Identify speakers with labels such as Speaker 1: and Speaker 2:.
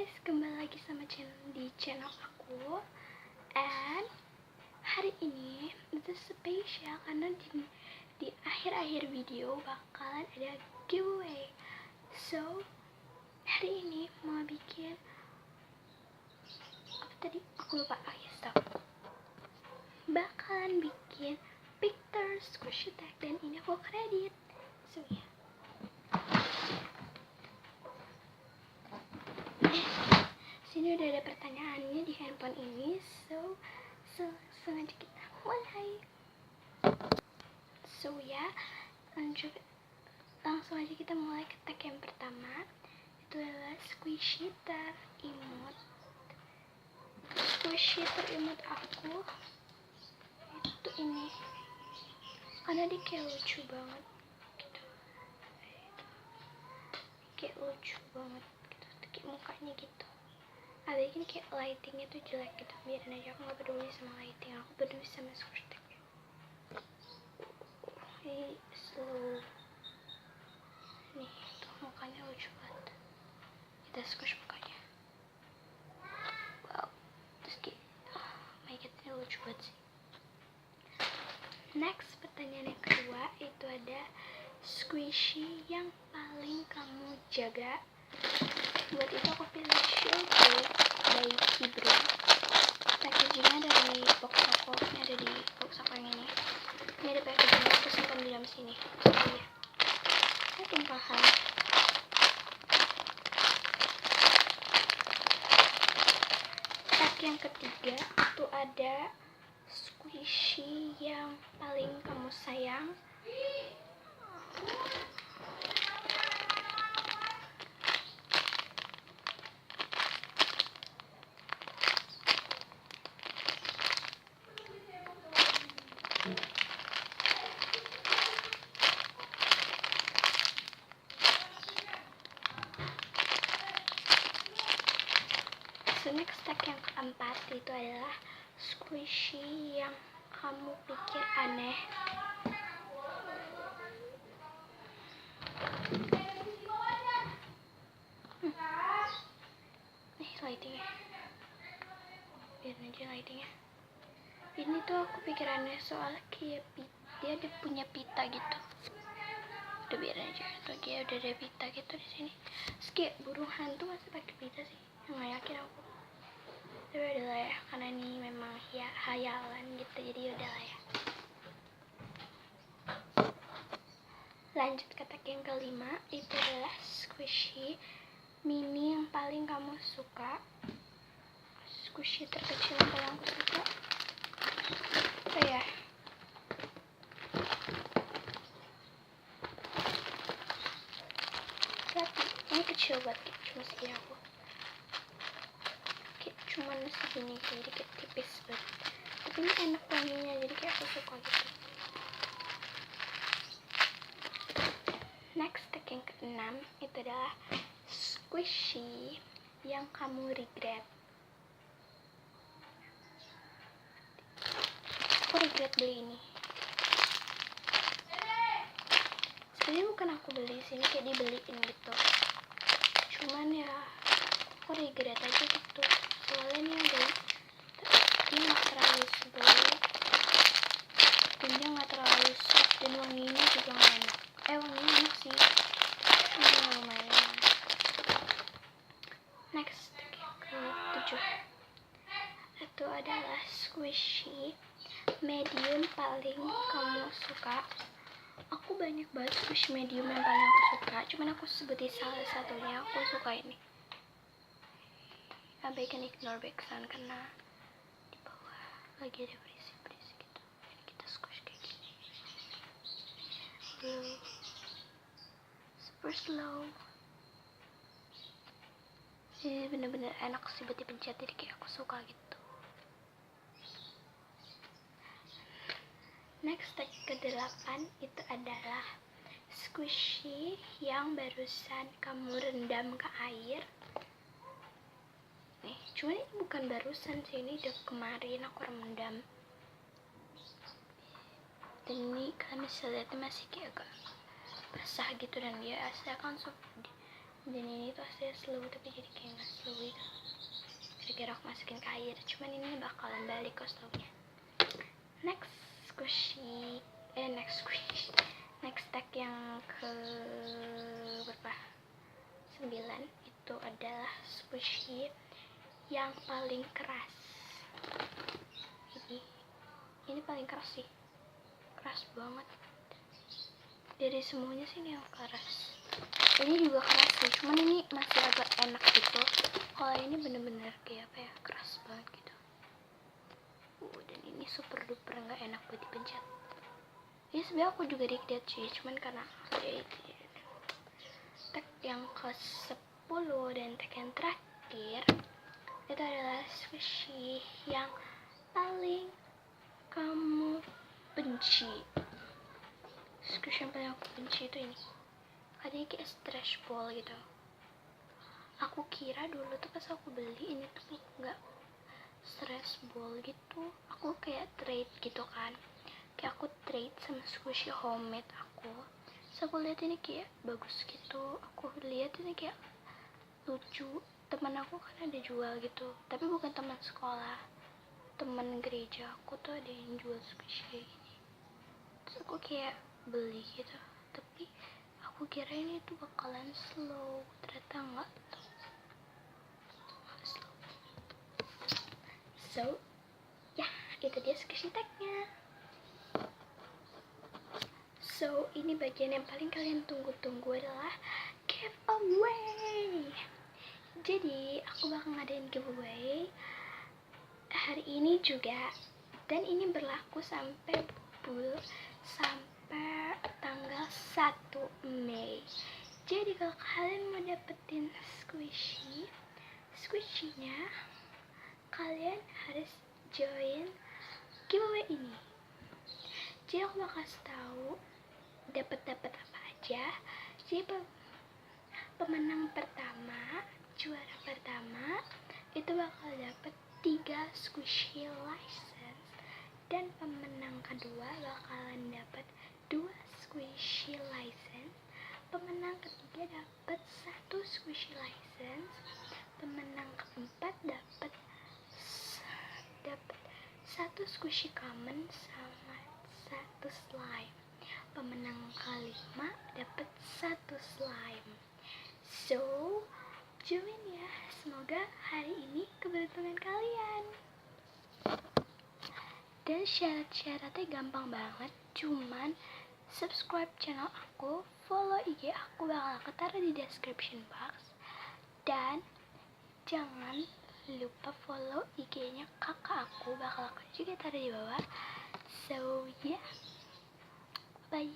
Speaker 1: guys, kembali lagi sama channel aku. And hari ini itu spesial karena di akhir-akhir video bakalan ada giveaway. So hari ini mau bikin apa tadi? Aku lupa. Stop. Bakalan bikin picture squishy tag dan ini aku kredit. So ya. Sini udah ada pertanyaannya di handphone ini, so langsung aja kita mulai. So ya, langsung aja kita mulai ke tag yang pertama. Itu adalah squishy emote. Squishy emote aku itu ini karena dia kayak lucu banget gitu. Kayak lucu banget gitu, kayak mukanya gitu. Ada ini kayak lightingnya tuh jelek gitu, biarin aja, aku gak peduli sama lighting, aku peduli sama squishy tagnya. Ini slow nih, tuh mukanya lucu banget, kita squish mukanya. Wow, terus kayak my god, ini lucu banget sih. Next, pertanyaan yang kedua itu ada squishy yang paling kamu jaga. Buat itu aku pilih Shield by Kibro. Packagingnya dari box aku, ini ada di box aku yang ini. Ini ada packagingnya, aku simpan di dalam sini. Iya, ini tumpahan. Tag yang ketiga itu ada squishy yang paling kamu sayang. So next tag yang keempat itu adalah squishy yang kamu pikir aneh. Nih lightingnya, biarin aja lightingnya. Ini tuh aku pikir aneh soalnya kayak dia ada punya pita gitu. Udah biarin aja, tuh kayak udah ada pita gitu di sini. Terus kayak burung hantu masih pakai pita sih, nggak yakin aku. Tapi udahlah ya, karena ini memang ya hayalan gitu, jadi udahlah ya. Lanjut ke tag yang kelima, itu adalah squishy mini yang paling kamu suka. Squishy terkecil yang paling aku suka. Apa ya? Berarti ini kecil banget, cuma segini aku. Kayak cuman segini, jadi kayak tipis banget. Tapi ini enak wanginya, jadi kayak aku suka gitu. Next, tag yang keenam itu adalah squishy yang kamu regret. Aku regret beli ini. Sebenarnya bukan aku beli sini, kayak dibeliin gitu. Cuman ya aku regret aja gitu. Soalnya ini ada dia nggak terlalu sebel, dan dia nggak terlalu soft, dan wanginya juga nggak enak. Wanginya enak sih, lumayan enak. Next, ke-7 itu adalah squishy medium paling kamu suka. Aku banyak banget squishy medium yang paling aku suka, cuman aku sebutin salah satunya. Aku suka ini. Abaikan ignore background karena di bawah lagi ada berisik gitu. Jadi kita squish kayak gini. Slow, super slow. Ini bener-bener enak sih buat dipencet, jadi kayak aku suka gitu. Next, tag ke-8 itu adalah squishy yang barusan kamu rendam ke air. Nih, cuman ini bukan barusan sih, ini udah kemarin aku rendam. Dan ini kalian bisa lihat masih kayak agak basah gitu, dan dia asalkan Dan ini tuh aslinya slow tapi jadi kayak nggak slow gitu. Kira-kira aku masukin ke air, cuman ini bakalan balik kok slownya. Next tag yang ke berapa? 9 itu adalah squishy yang paling keras. Ini paling keras sih, keras banget. Dari semuanya sih ini yang keras. Ini juga keras sih, cuman ini masih agak enak gitu. Kalau ini bener-bener kayak apa ya, keras banget gitu. Dan ini super duper nggak enak buat dipencet. Ini sebenarnya aku juga dikit sih, cuman karena tag yang ke 10 dan tag yang terakhir itu adalah squishy yang paling kamu benci. Squishy yang paling aku benci itu ini. Katanya kayak stretch ball gitu. Aku kira dulu tuh pas aku beli ini tuh nggak stretch ball gitu. Aku kayak trade gitu kan. Kayak aku trade sama squishy homemade aku. Terus aku lihat ini kayak bagus gitu. Aku lihat ini kayak lucu. Teman aku kan ada jual gitu. Tapi bukan teman sekolah. Teman gereja aku tuh ada yang jual squishy ini. Terus aku kayak beli gitu. Tapi aku kira ini tuh bakalan slow, ternyata enggak tuh. Slow. So, ya itu dia squishy tagnya. So, ini bagian yang paling kalian tunggu-tunggu adalah giveaway. Jadi, aku bakal ngadain giveaway hari ini juga. Dan ini berlaku sampai tanggal 1 Mei. Jadi kalau kalian mau dapetin squishy-nya, kalian harus join giveaway ini. Jadi aku bakal kasih tahu dapat apa aja. Jadi pemenang pertama, juara pertama itu bakal dapat 3 squishy license, dan pemenang kedua bakalan dapat 2 squishy license. Pemenang ketiga dapat 1 squishy license. Pemenang keempat dapat 1 squishy common sama 1 slime. Pemenang kelima dapat 1 slime. So, join ya. Semoga hari ini keberuntungan kalian. Dan syarat-syaratnya gampang banget. Cuman subscribe channel aku, follow IG aku, bakal aku taruh di description box. Dan jangan lupa follow IG-nya kakak aku, bakal aku juga taruh di bawah. So yeah, bye.